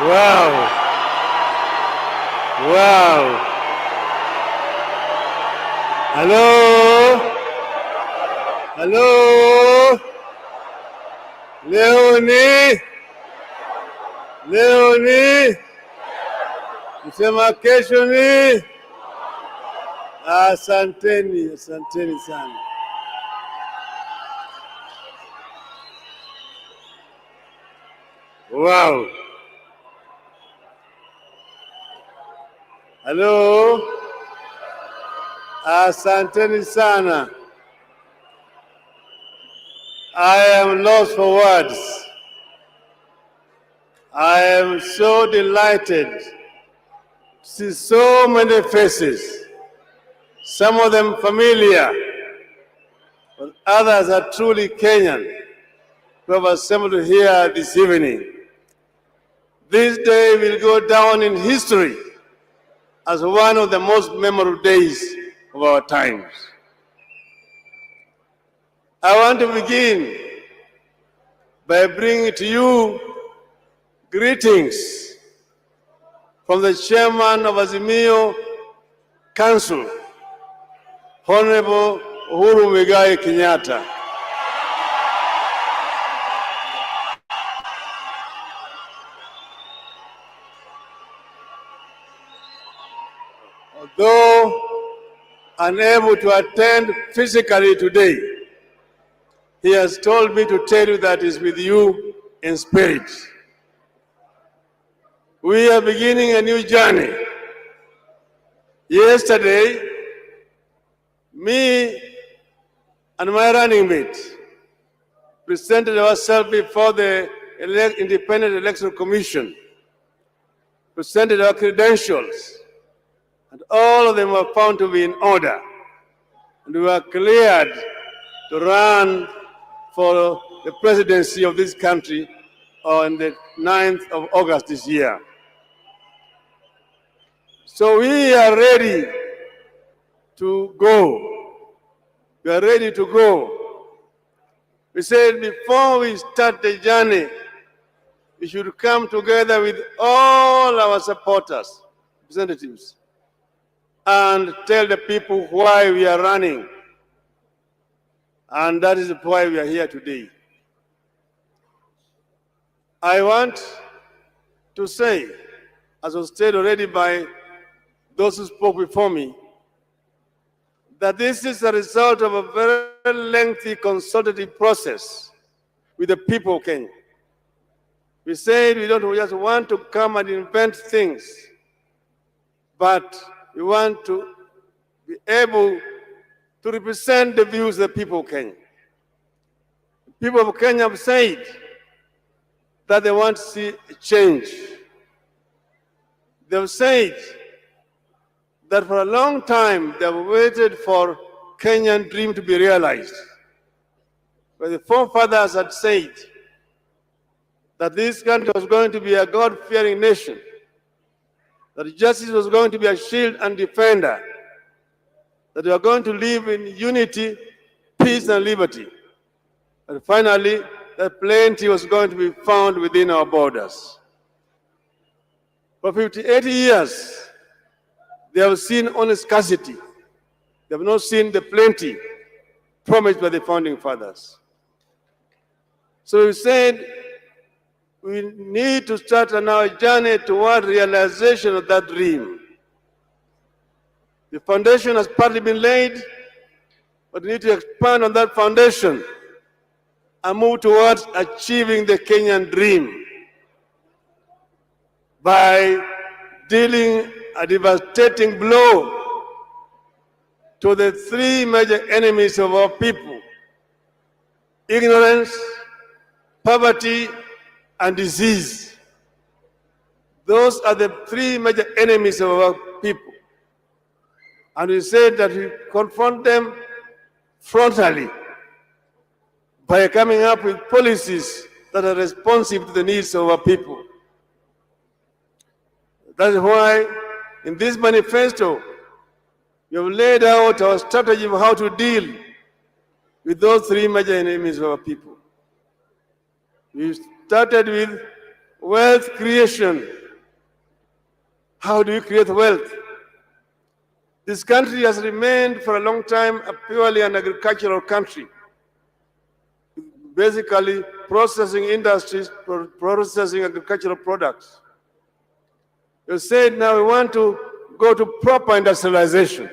Wow. Wow. Hello. Hello. Leoni. Msema kesho ni. Asanteni sana. Wow. Hello. Asanteni sana. I am lost for words. I am so delighted to see so many faces, some of them familiar, but others are truly Kenyan, who have assembled here this evening. This day will go down in history as one of the most memorable days of our times. I want to begin by bringing to you greetings from the chairman of Azimio Council, Honorable Uhuru Muigai Kenyatta. Although unable to attend physically today, he has told me to tell you that he is with you in spirit. We are beginning a new journey. Yesterday, me and my running mate presented ourselves before the Independent Election Commission, presented our credentials, and all of them were found to be in order. And we were cleared to run for the presidency of this country on the 9th of August this year. So we are ready to go. We are ready to go. We said before we start the journey, we should come together with all our supporters, representatives, and tell the people why we are running. And that is why we are here today. I want to say, as was said already by those who spoke before me, that this is a result of a very lengthy consultative process with the people of Kenya. We said we don't just want to come and invent things, but we want to be able to represent the views of the people of Kenya. The people of Kenya have said that they want to see a change. They've said that for a long time they have waited for Kenyan dream to be realized. But the forefathers had said that this country was going to be a God-fearing nation, that justice was going to be a shield and defender, that we are going to live in unity, peace, and liberty. And finally, that plenty was going to be found within our borders. For 80 years, they have seen only scarcity. They have not seen the plenty promised by the founding fathers. So we said we need to start on our journey toward realization of that dream. The foundation has partly been laid, but we need to expand on that foundation and move towards achieving the Kenyan dream by dealing a devastating blow to the three major enemies of our people: ignorance, poverty, and disease. Those are the three major enemies of our people. And we said that we confront them frontally by coming up with policies that are responsive to the needs of our people. That is why in this manifesto, we have laid out our strategy of how to deal with those three major enemies of our people. We started with wealth creation. How do you create wealth? This country has remained for a long time purely an agricultural country, basically processing industries, processing agricultural products. You said now we want to go to proper industrialization.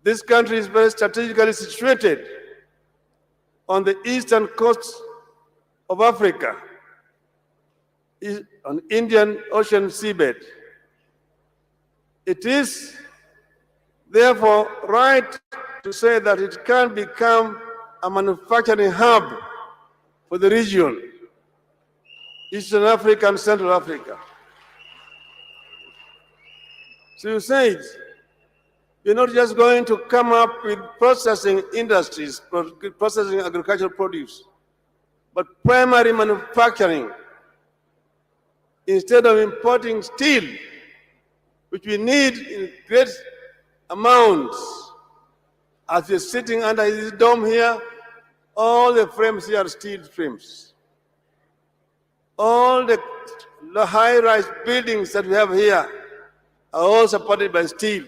This country is very strategically situated on the eastern coast of Africa, on Indian Ocean seabed. It is therefore right to say that it can become a manufacturing hub for the region, Eastern Africa and Central Africa. So you said, you're not just going to come up with processing industries, processing agricultural produce, but primary manufacturing. Instead of importing steel, which we need in great amounts, as you're sitting under this dome here, all the frames here are steel frames. All the high-rise buildings that we have here are all supported by steel.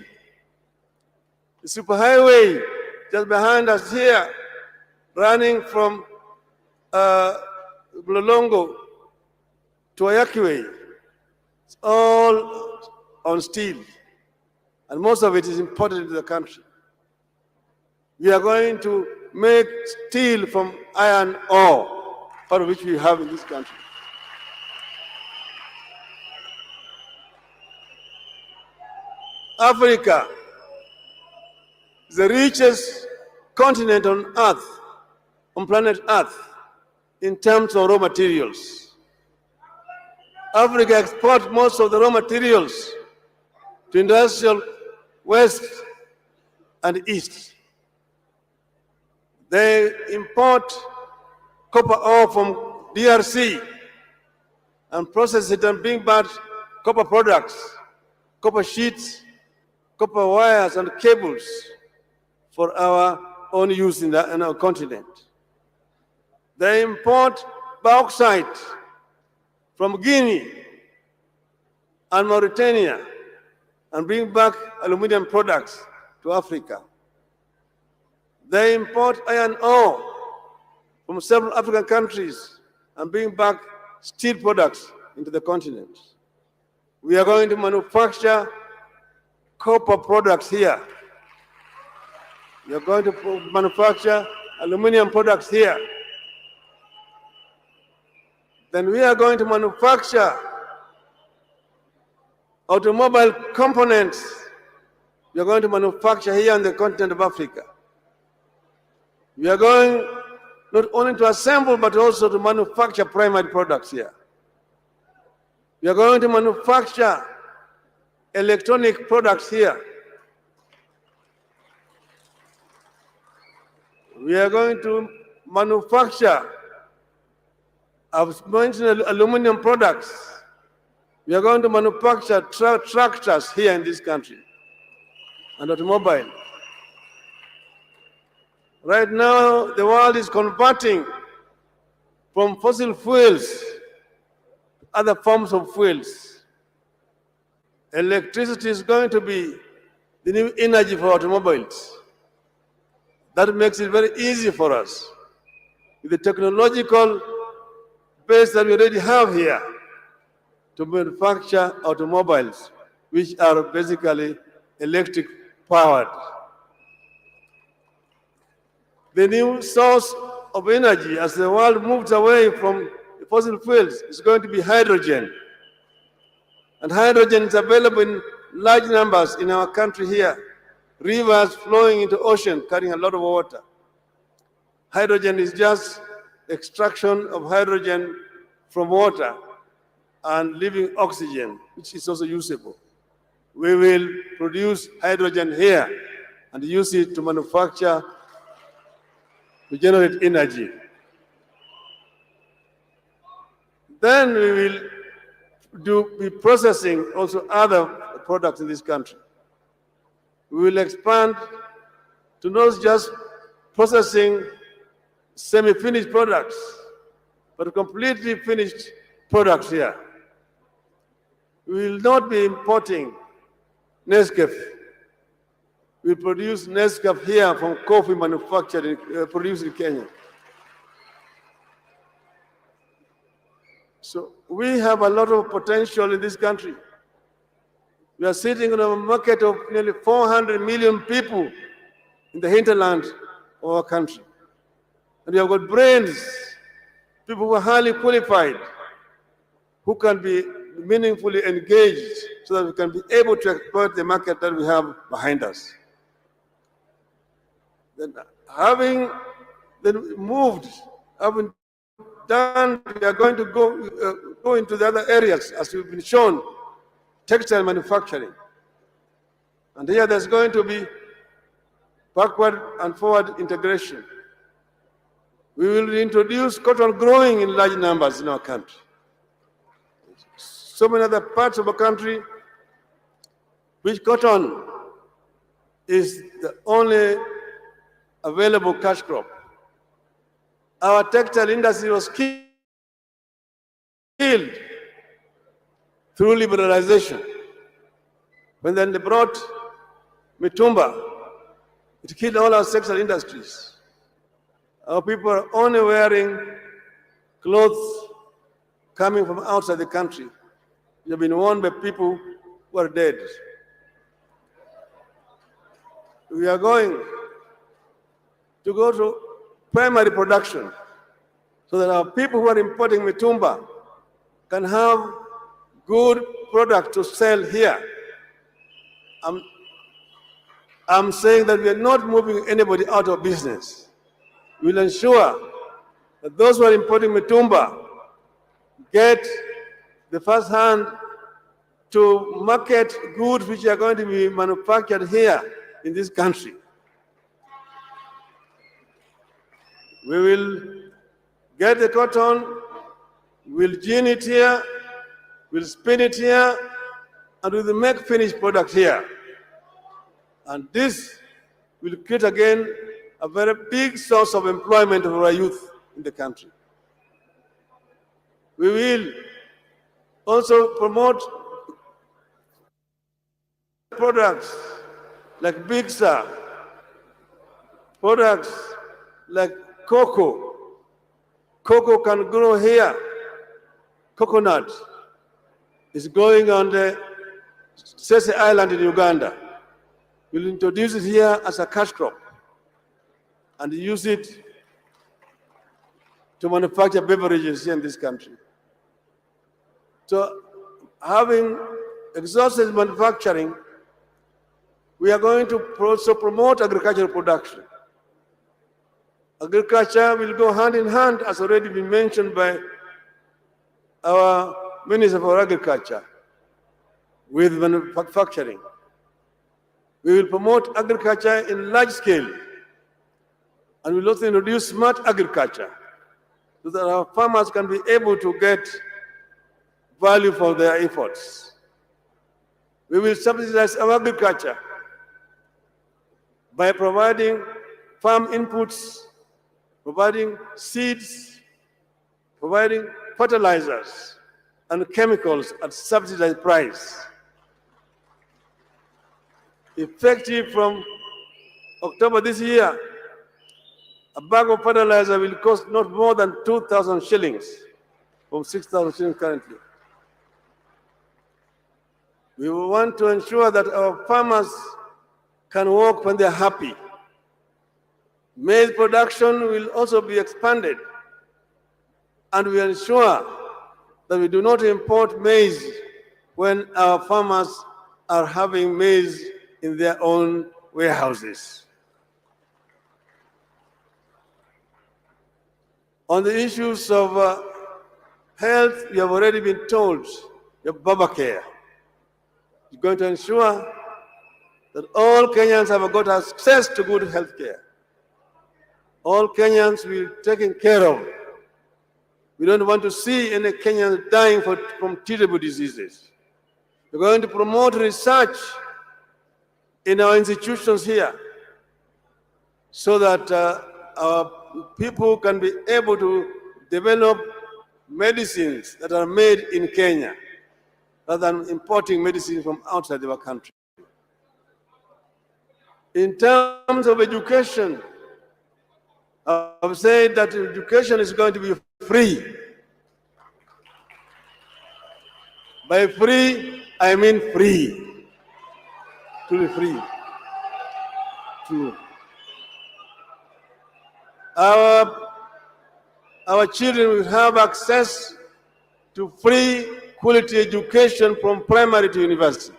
The superhighway just behind us here, running from Mlolongo to Ayakiwe, it's all on steel, and most of it is imported into the country. We are going to make steel from iron ore, part of which we have in this country. Africa is the richest continent on Earth, on planet Earth, in terms of raw materials. Africa exports most of the raw materials to industrial West and East. They import copper ore from DRC and process it and bring back copper products, copper sheets, copper wires and cables for our own use in our continent. They import bauxite from Guinea and Mauritania and bring back aluminum products to Africa. They import iron ore from several African countries and bring back steel products into the continent. We are going to manufacture copper products here. We are going to manufacture aluminum products here. Then we are going to manufacture automobile components. We are going to manufacture here on the continent of Africa. We are going not only to assemble, but also to manufacture primary products here. We are going to manufacture electronic products here. We are going to manufacture, I've mentioned aluminum products. We are going to manufacture tractors here in this country and automobile. Right now, the world is converting from fossil fuels to other forms of fuels. Electricity is going to be the new energy for automobiles. That makes it very easy for us, with the technological base that we already have here, to manufacture automobiles, which are basically electric powered. The new source of energy as the world moves away from fossil fuels is going to be hydrogen. And hydrogen is available in large numbers in our country here. Rivers flowing into ocean carrying a lot of water. Hydrogen is just extraction of hydrogen from water and leaving oxygen, which is also usable. We will produce hydrogen here and use it to manufacture, to generate energy. Then we will be processing also other products in this country. We will expand to not just processing semi-finished products, but completely finished products here. We will not be importing Nescafe. We produce Nescafe here from coffee manufactured, produced in Kenya. So we have a lot of potential in this country. We are sitting on a market of nearly 400 million people in the hinterland of our country. And we have got brains, people who are highly qualified, who can be meaningfully engaged so that we can be able to exploit the market that we have behind us. Then having moved, having done, we are going to go into the other areas, as we've been shown, textile manufacturing. And here there's going to be backward and forward integration. We will introduce cotton growing in large numbers in our country. So many other parts of our country, which cotton is the only available cash crop. Our textile industry was killed through liberalization. When then they brought mitumba, it killed all our textile industries. Our people are only wearing clothes coming from outside the country. They have been worn by people who are dead. We are going to go to primary production so that our people who are importing mitumba can have good product to sell here. I'm saying that we are not moving anybody out of business. We'll ensure that those who are importing mitumba get the first hand to market goods which are going to be manufactured here in this country. We will get the cotton, we'll gin it here, we'll spin it here, and we'll make finished product here. And this will create again a very big source of employment for our youth in the country. We will also promote products like Bigsa, products like cocoa. Cocoa can grow here. Coconut is growing on the Sese Island in Uganda. We'll introduce it here as a cash crop and use it to manufacture beverages here in this country. So having exhausted manufacturing, we are going to also promote agricultural production. Agriculture will go hand in hand, as already been mentioned by our Minister for Agriculture, with manufacturing. We will promote agriculture in large scale, and we'll also introduce smart agriculture so that our farmers can be able to get value for their efforts. We will subsidize our agriculture by providing farm inputs, providing seeds, providing fertilizers and chemicals at subsidized price. Effective from October this year, a bag of fertilizer will cost not more than 2,000 shillings, from 6,000 shillings currently. We want to ensure that our farmers can work when they're happy. Maize production will also be expanded, and we ensure that we do not import maize when our farmers are having maize in their own warehouses. On the issues of health, you have already been told, your Babacare is going to ensure that all Kenyans have got access to good health care. All Kenyans will be taken care of. We don't want to see any Kenyans dying from treatable diseases. We're going to promote research in our institutions here so that our people can be able to develop medicines that are made in Kenya rather than importing medicine from outside our country. In terms of education, I've said that education is going to be free. By free, I mean free. Truly free. True. Our children will have access to free quality education from primary to university.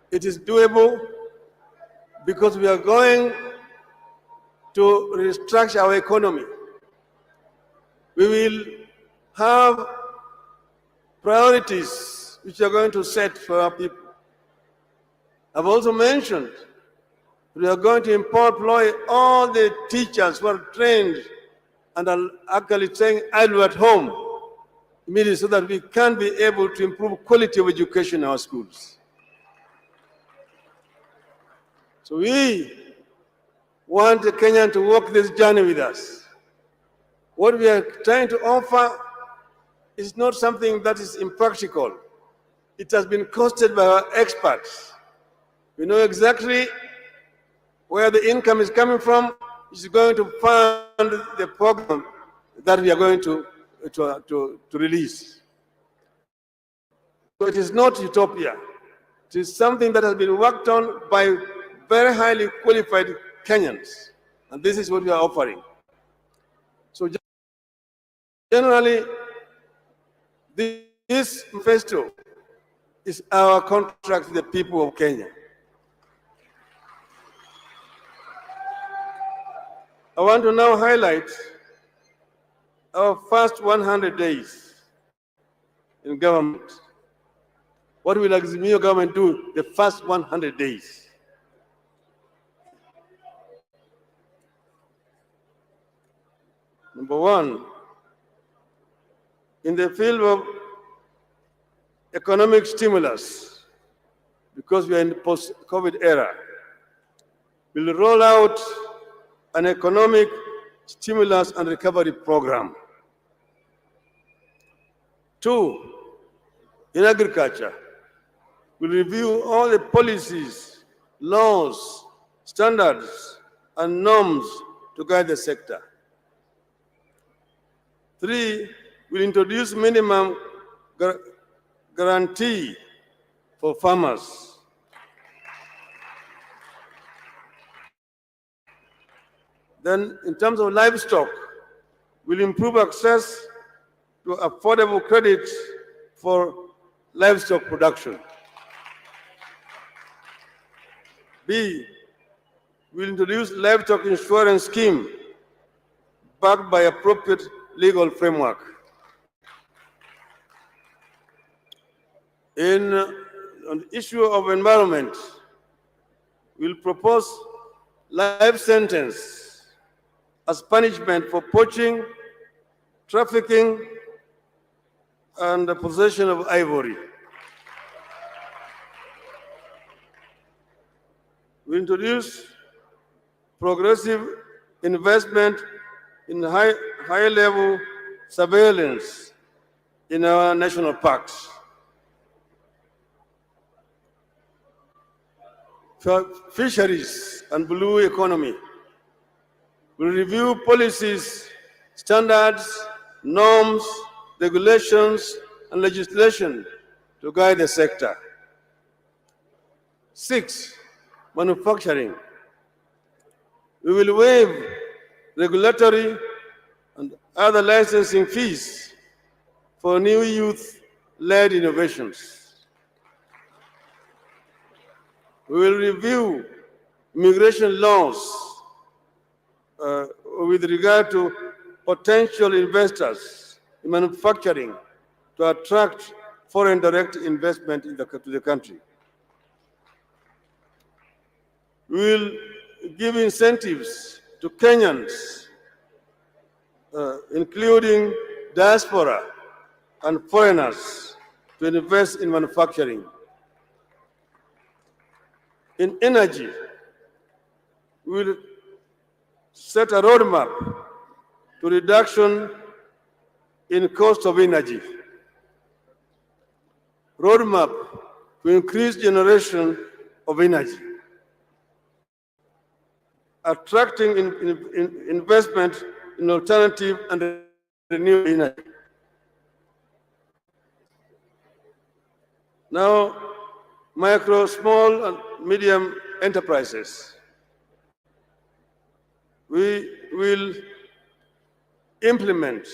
It is doable because we are going to restructure our economy. We will have priorities which are going to set for our people. I've also mentioned we are going to employ all the teachers who are trained and are actually staying idle at home immediately so that we can be able to improve quality of education in our schools. So we want the Kenyan to walk this journey with us. What we are trying to offer is not something that is impractical. It has been costed by our experts. We know exactly where the income is coming from. It's going to fund the program that we are going to release. So it is not utopia. It is something that has been worked on by very highly qualified Kenyans. And this is what we are offering. So generally, this manifesto is our contract with the people of Kenya. I want to now highlight our first 100 days in government. What will Azimio government do the first 100 days? Number one, in the field of economic stimulus, because we are in the post-COVID era, we'll roll out an economic stimulus and recovery program. Two, in agriculture, we'll review all the policies, laws, standards, and norms to guide the sector. Three, we'll introduce minimum guarantee for farmers. Then, in terms of livestock, we'll improve access to affordable credit for livestock production. B, we'll introduce livestock insurance scheme backed by appropriate legal framework. On the issue of environment, we'll propose life sentence as punishment for poaching, trafficking, and the possession of ivory. We introduce progressive investment in high-level surveillance in our national parks. For fisheries and blue economy, we review policies, standards, norms, regulations, and legislation to guide the sector. 6, manufacturing. We will waive regulatory and other licensing fees for new youth-led innovations. We will review immigration laws with regard to potential investors in manufacturing to attract foreign direct investment to the country. We will give incentives to Kenyans, including diaspora and foreigners, to invest in manufacturing. In energy, we will set a roadmap to reduction in cost of energy, roadmap to increase generation of energy, attracting investment in alternative and renewable energy. Now, micro, small, and medium enterprises. We will implement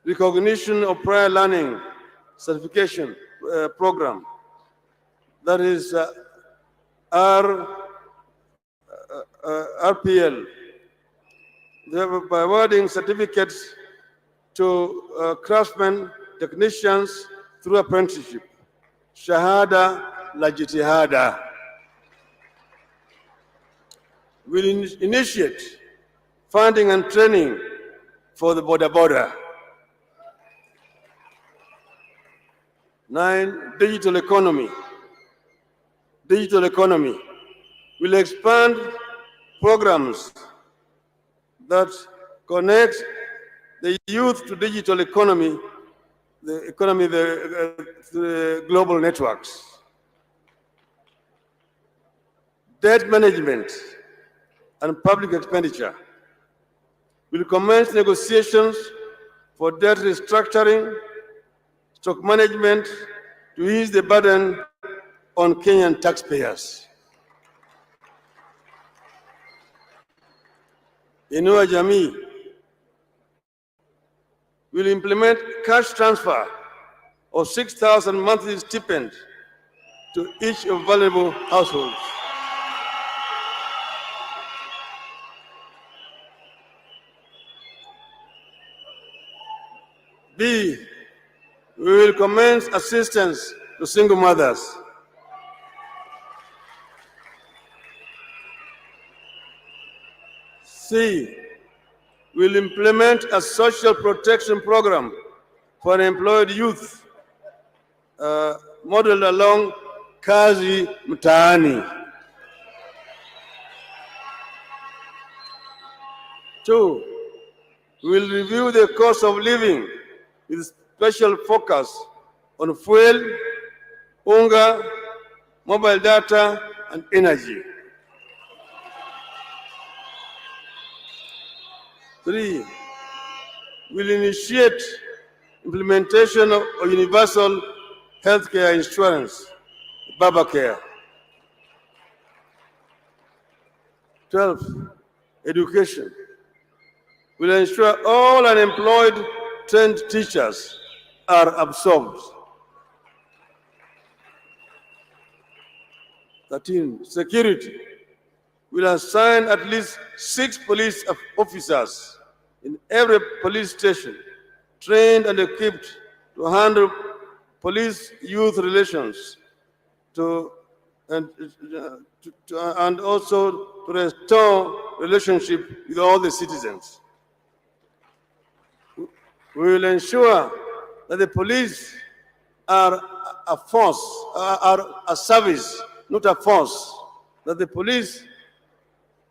recognition of prior learning certification program, that is RPL, by awarding certificates to craftsmen, technicians through apprenticeship. Shahada la jitihada. We'll initiate funding and training for the border. 9, digital economy. Digital economy. We'll expand programs that connect the youth to digital economy, the global networks. Debt management and public expenditure. We'll commence negotiations for debt restructuring, stock management to ease the burden on Kenyan taxpayers. Inua Jamii will implement cash transfer of 6,000 monthly stipend to each of vulnerable households. B, we will commence assistance to single mothers. C, we will implement a social protection program for unemployed youth, modeled along Kazi Mtaani. 2, we will review the cost of living with special focus on fuel, unga, mobile data, and energy. 3, we'll initiate implementation of universal healthcare insurance, Babacare. 12, education. We'll ensure all unemployed trained teachers are absorbed. 13, security. We'll assign at least 6 police officers in every police station, trained and equipped to handle police-youth relations, and also to restore relationship with all the citizens. We will ensure that the police are a force, are a service, not a force, that the police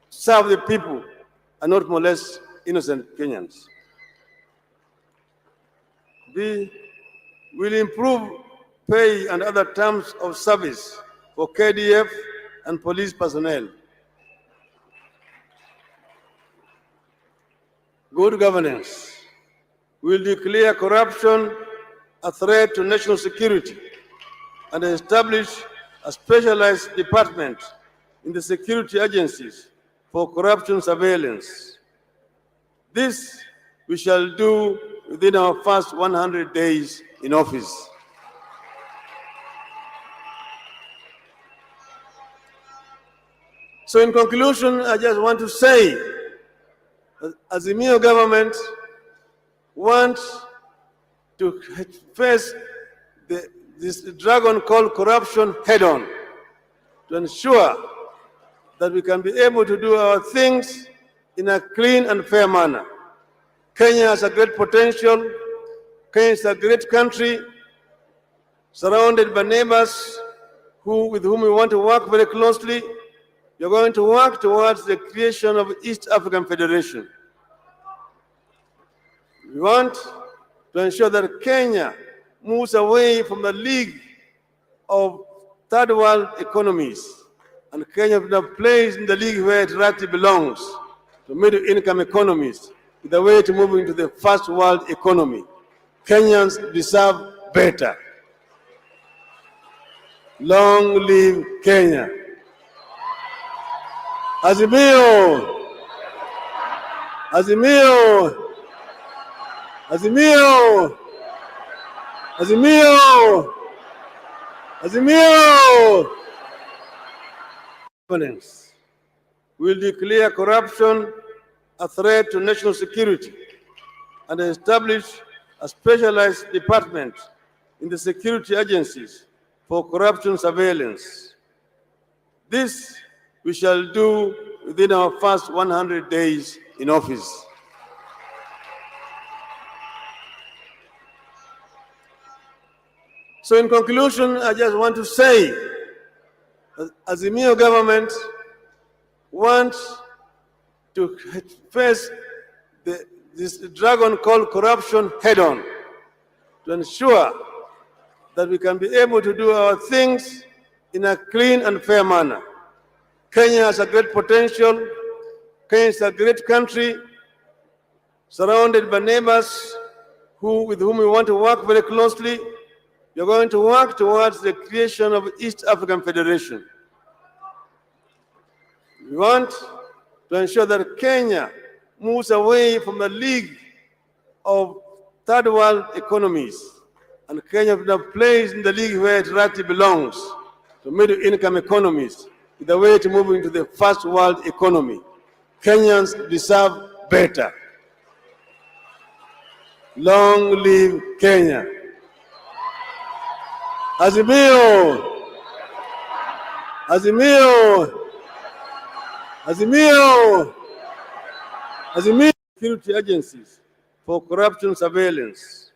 serve the people and not molest innocent Kenyans. B, will improve pay and other terms of service for KDF and police personnel. Good governance. We will declare corruption a threat to national security and establish a specialized department in the security agencies for corruption surveillance. This we shall do within our first 100 days in office. So in conclusion, I just want to say, as the Azimio government wants to face this dragon called corruption head-on, to ensure that we can be able to do our things in a clean and fair manner. Kenya has a great potential. Kenya is a great country, surrounded by neighbors with whom we want to work very closely, we are going to work towards the creation of East African Federation. We want to ensure that Kenya moves away from the league of third world economies, and Kenya plays in the league where it rightly belongs, to middle income economies, with a way to move into the first world economy. Kenyans deserve better. Long live Kenya. Azimio! Azimio! Azimio! Azimio! Azimio! Governance will declare corruption a threat to national security and establish a specialized department in the security agencies for corruption surveillance. This we shall do within our first 100 days in office. So in conclusion, I just want to say, as the Azimio government wants to face this dragon called corruption head-on, to ensure that we can be able to do our things in a clean and fair manner. Kenya has a great potential. Kenya is a great country, surrounded by neighbors with whom we want to work very closely. We are going to work towards the creation of East African Federation. We want to ensure that Kenya moves away from the league of third world economies, and Kenya plays in the league where it rightly belongs, to middle income economies, with a way to move into the first world economy. Kenyans deserve better. Long live Kenya. Azimio! Azimio! Azimio! Azimio! Security agencies for corruption surveillance.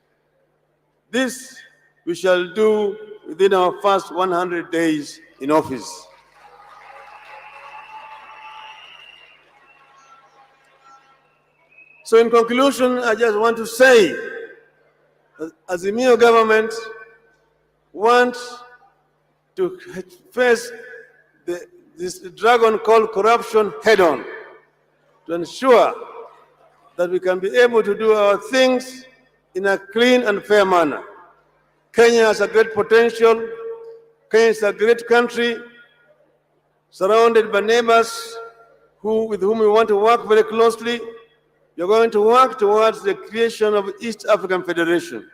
This we shall do within our first 100 days in office. So in conclusion, I just want to say, as the Azimio government wants to face this dragon called corruption head-on, to ensure that we can be able to do our things in a clean and fair manner. Kenya has a great potential. Kenya is a great country, surrounded by neighbors with whom we want to work very closely. We are going to work towards the creation of East African Federation.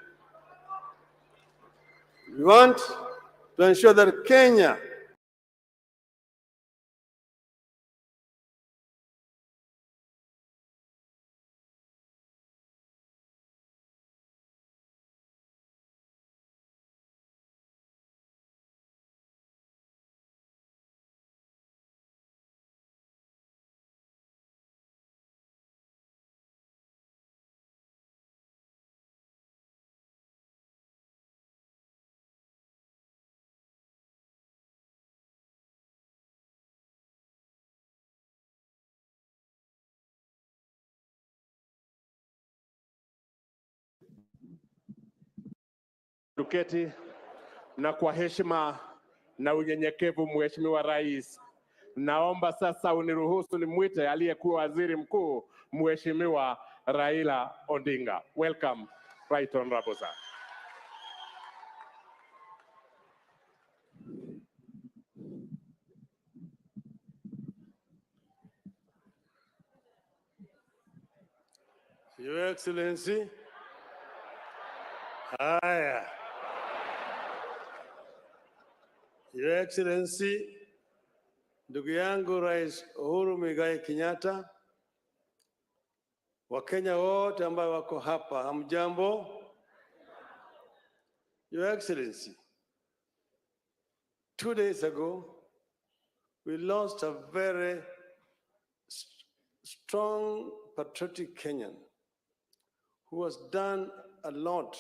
We want to ensure that Kenya Tuketi na kwa heshima na unyenyekevu, Mheshimiwa Rais, naomba sasa uniruhusu nimwite aliyekuwa waziri mkuu, Mheshimiwa Raila Odinga. Welcome, Right Honorable Sir. Your Excellency. Haya. Your Excellency, ndugu yangu Rais Uhuru Muigai Kenyatta, Wakenya wote ambao wako hapa, hamjambo? Your Excellency, 2 days ago, we lost a very strong, patriotic Kenyan who has done a lot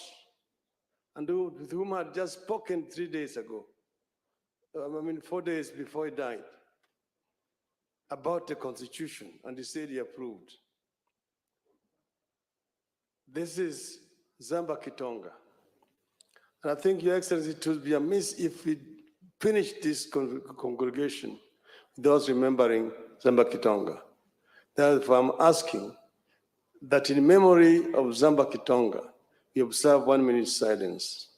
and with whom I had just spoken 3 days ago. 4 days before he died, about the constitution, and he said he approved. This is Zamba Kitonga. And I think, Your Excellency, it would be amiss if we finish this congregation without remembering Zamba Kitonga. Therefore, I'm asking that in memory of Zamba Kitonga, we observe 1 minute silence.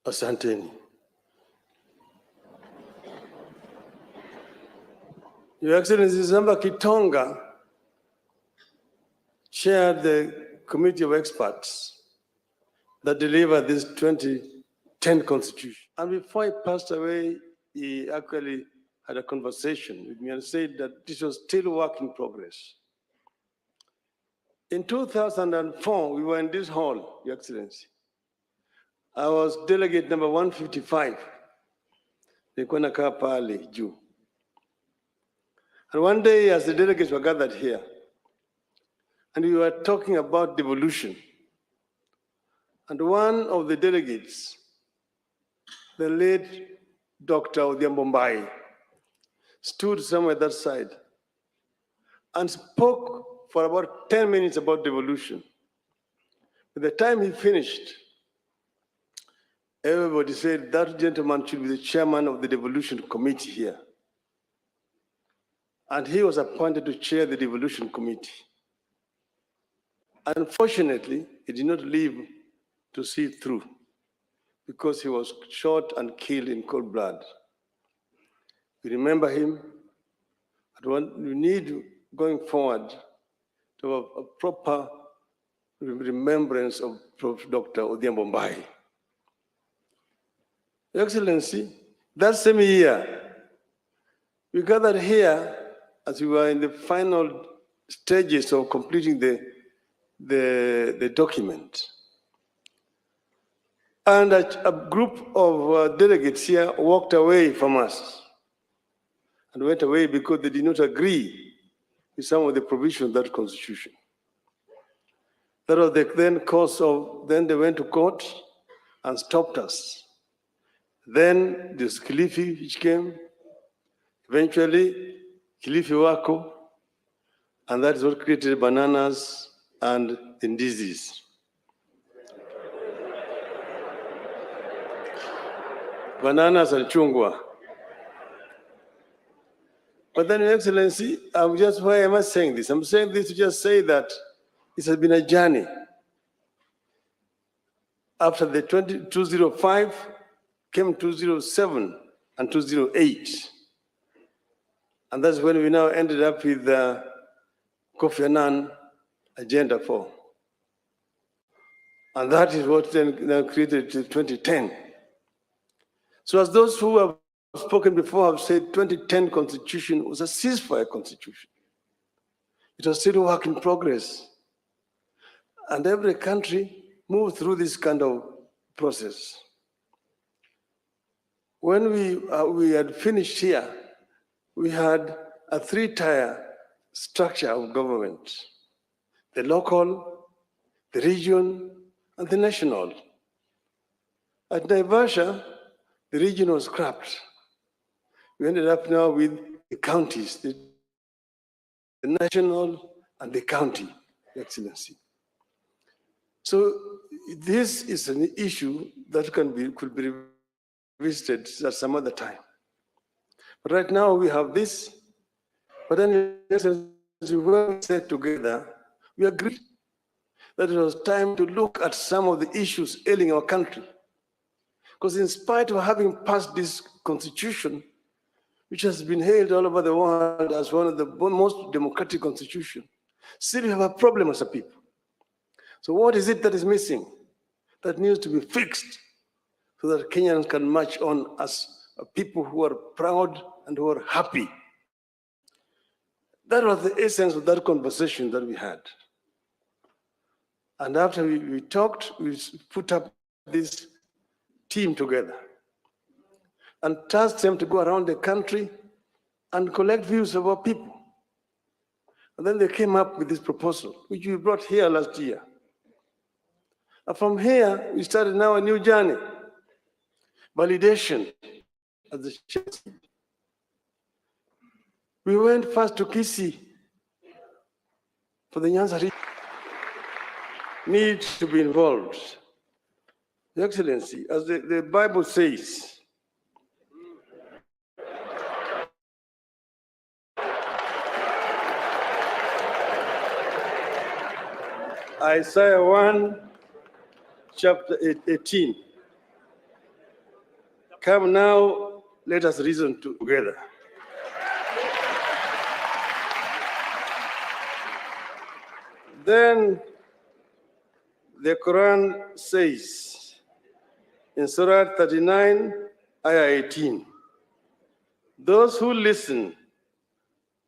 Asanteni. Your Excellency, Zamba Kitonga chaired the committee of experts that delivered this 2010 constitution. And before he passed away, he actually had a conversation with me and said that this was still work in progress. In 2004, we were in this hall, Your Excellency. I was delegate number 155. Nilikuwa nakaa pale juu. And one day, as the delegates were gathered here, and we were talking about devolution, and one of the delegates, the late Dr. Odhiambo Mbai, stood somewhere that side and spoke for about 10 minutes about devolution. By the time he finished, everybody said that gentleman should be the chairman of the devolution committee here. And he was appointed to chair the devolution committee. Unfortunately, he did not live to see it through because he was shot and killed in cold blood. We remember him, and we need, going forward, to have a proper remembrance of Dr. Odhiambo Mbai. Your Excellency, that same year, we gathered here as we were in the final stages of completing the document. And a group of delegates here walked away from us and went away because they did not agree with some of the provisions of that constitution. That was the then cause of, then they went to court and stopped us. Then this Kilifi which came, eventually Kilifi Wako, and that is what created bananas and indices. Bananas and chungwa. But then, Your Excellency, why am I saying this? I'm saying this to just say that it has been a journey. After the 205 came 207 and 208. And that's when we now ended up with the Kofi Annan Agenda 4. And that is what then created 2010. So as those who have spoken before have said, 2010 constitution was a ceasefire constitution. It was still a work in progress. And every country moved through this kind of process. When we had finished here, we had a three-tier structure of government: the local, the region, and the national. At Naivasha, the region was scrapped. We ended up now with the counties, the national and the county, Your Excellency. So this is an issue that could be revisited at some other time. But right now we have this, but then as we were set together, we agreed that it was time to look at some of the issues ailing our country. Because in spite of having passed this constitution, which has been hailed all over the world as one of the most democratic constitutions, still we have a problem as a people. So what is it that is missing, that needs to be fixed so that Kenyans can march on as people who are proud and who are happy? That was the essence of that conversation that we had. And after we talked, we put up this team together and tasked them to go around the country and collect views of our people. And then they came up with this proposal, which we brought here last year. And from here, we started now a new journey. Validation as the church. We went first to Kisii for the Nyanza region. Need to be involved. Your Excellency, as the Bible says, Isaiah 1, chapter 18. Come now, let us reason together. Then the Quran says in Surah 39, Ayah 18, those who listen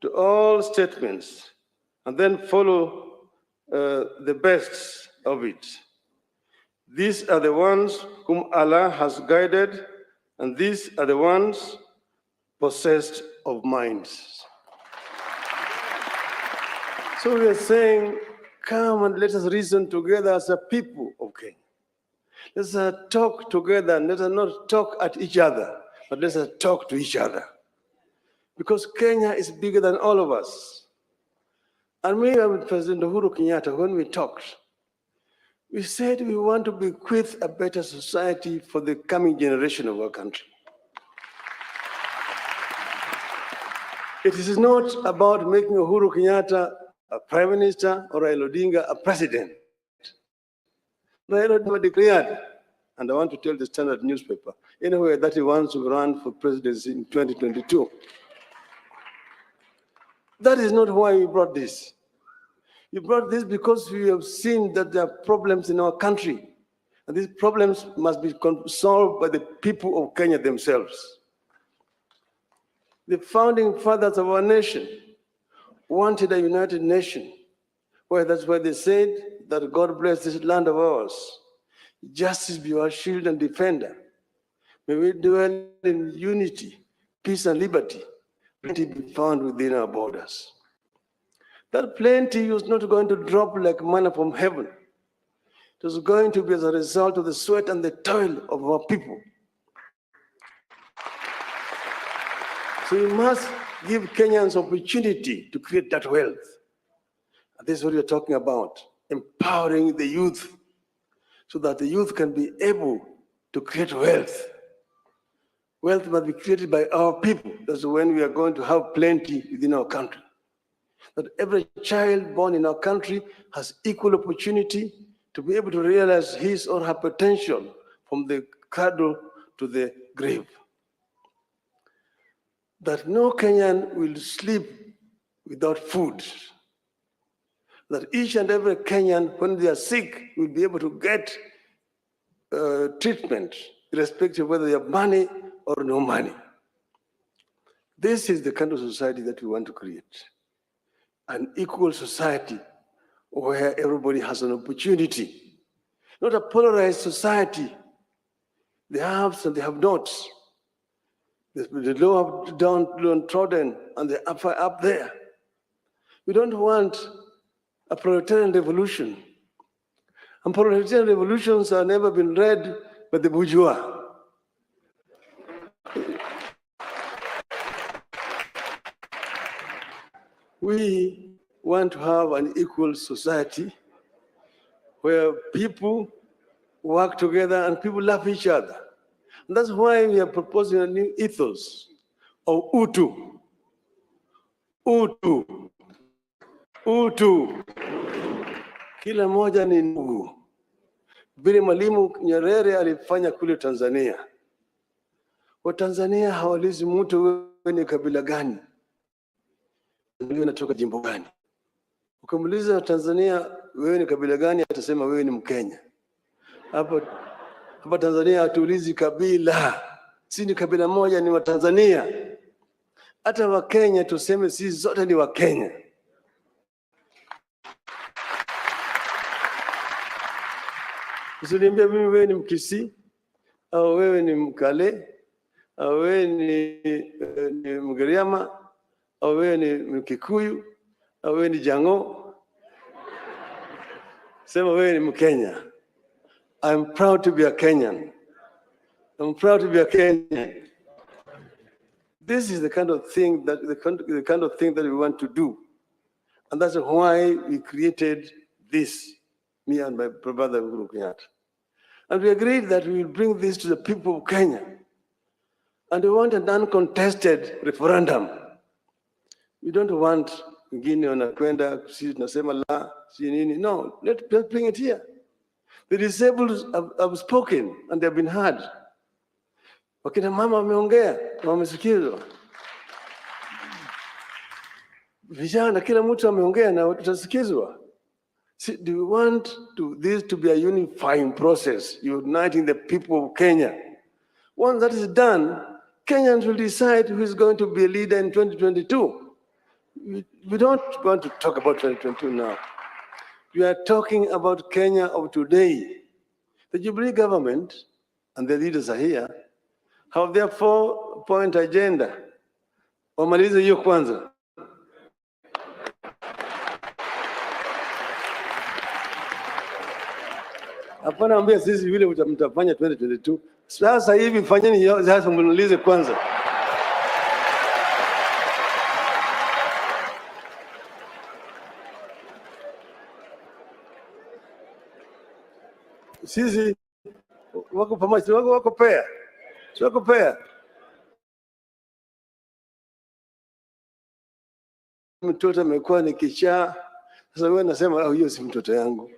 to all statements and then follow the best of it, these are the ones whom Allah has guided, and these are the ones possessed of minds. So we are saying, come and let us reason together as a people of Kenya. Let us talk together, and let us not talk at each other, but let us talk to each other. Because Kenya is bigger than all of us. And we with President Uhuru Kenyatta, when we talked, we said we want to bequeath a better society for the coming generation of our country. It is not about making Uhuru Kenyatta a prime minister or Raila Odinga a president. Raila Odinga declared, and I want to tell the Standard newspaper, anyway, that he wants to run for presidency in 2022. That is not why we brought this. We brought this because we have seen that there are problems in our country, and these problems must be solved by the people of Kenya themselves. The founding fathers of our nation wanted a united nation. Well, that's why they said that God bless this land of ours. Justice be our shield and defender. May we dwell in unity, peace, and liberty. Plenty be found within our borders. That plenty was not going to drop like manna from heaven. It was going to be as a result of the sweat and the toil of our people. So we must give Kenyans opportunity to create that wealth. And this is what we're talking about, empowering the youth so that the youth can be able to create wealth. Wealth must be created by our people. That's when we are going to have plenty within our country. That every child born in our country has equal opportunity to be able to realize his or her potential from the cradle to the grave. That no Kenyan will sleep without food. That each and every Kenyan, when they are sick, will be able to get treatment, irrespective of whether they have money or no money. This is the kind of society that we want to create. An equal society where everybody has an opportunity. Not a polarized society. The haves and the have-nots. The low have downtrodden and the up there. We don't want a proletarian revolution. And proletarian revolutions have never been led by the bourgeois. We want to have an equal society where people work together and people love each other. And that's why we are proposing a new ethos of Utu. Utu. Utu. Kila moja ni ndugu. Vile Mwalimu Nyerere alifanya kule Tanzania. Watanzania hawaulizi mtu wewe ni kabila gani, wewe unatoka jimbo gani. Ukimuuliza Tanzania wewe ni kabila gani, atasema wewe ni Mkenya. Hapa Tanzania hatuulizi kabila, si ni kabila moja, ni Watanzania. Hata Wakenya tuseme sisi zote ni Wakenya. Usiniambie mimi wewe ni Mkisii au wewe ni Mkale au wewe ni Mgiriama au wewe ni Mkikuyu, au wewe ni Jango, sema wewe ni Mkenya. I'm proud to be a Kenyan. I'm proud to be a Kenyan. This is the kind of thing that we want to do, and that's why we created this, me and my brother Uhuru Kenyatta. And we agreed that we will bring this to the people of Kenya. And we want an uncontested referendum. We don't want wengine wanakwenda sisi tunasema la si nini. No, let's bring it here. The disabled have spoken and they've been heard. Wakina mama wameongea na wamesikizwa. Vijana kila mtu ameongea na tutasikizwa. Do we want this to be a unifying process, uniting the people of Kenya? Once that is done, Kenyans will decide who is going to be a leader in 2022. We don't want to talk about 2022 now. We are talking about Kenya of today. The Jubilee government, and the leaders are here, have their 4-point agenda. Wamalize hiyo kwanza. Hapana ambia sisi vile mtafanya 2022. Sasa hivi fanyeni hiyo sasa mnalize kwanza. Sisi wako pamoja, wako pair. Wako pair. Mtoto amekuwa ni kichaa. Sasa wewe unasema hiyo si mtoto yangu.